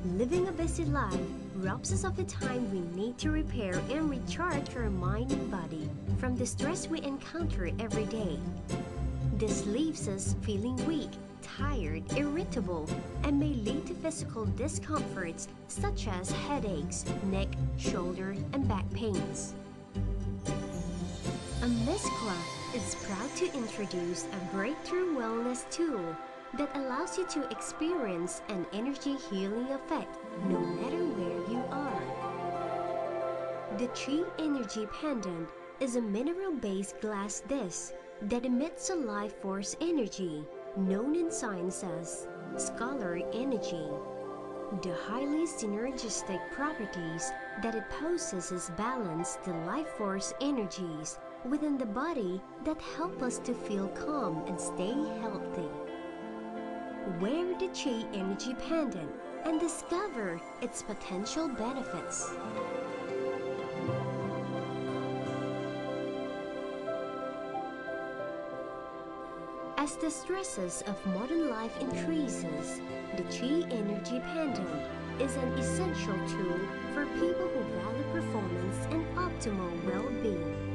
Living a busy life robs us of the time we need to repair and recharge our mind and body from the stress we encounter every day. This leaves us feeling weak, tired, irritable, and may lead to physical discomforts such as headaches, neck, shoulder, and back pains. Amezcua is proud to introduce a breakthrough wellness tool that allows you to experience an energy healing effect no matter where you are. The Chi Energy Pendant is a mineral-based glass disc that emits a life force energy known in science as scalar energy. The highly synergistic properties that it possesses balance the life force energies within the body that help us to feel calm and stay healthy. Wear the Chi Energy Pendant and discover its potential benefits. As the stresses of modern life increases, the Chi Energy Pendant is an essential tool for people who value performance and optimal well-being.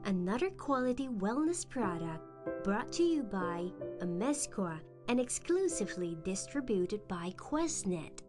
Another quality wellness product brought to you by Amezcua and exclusively distributed by QuestNet.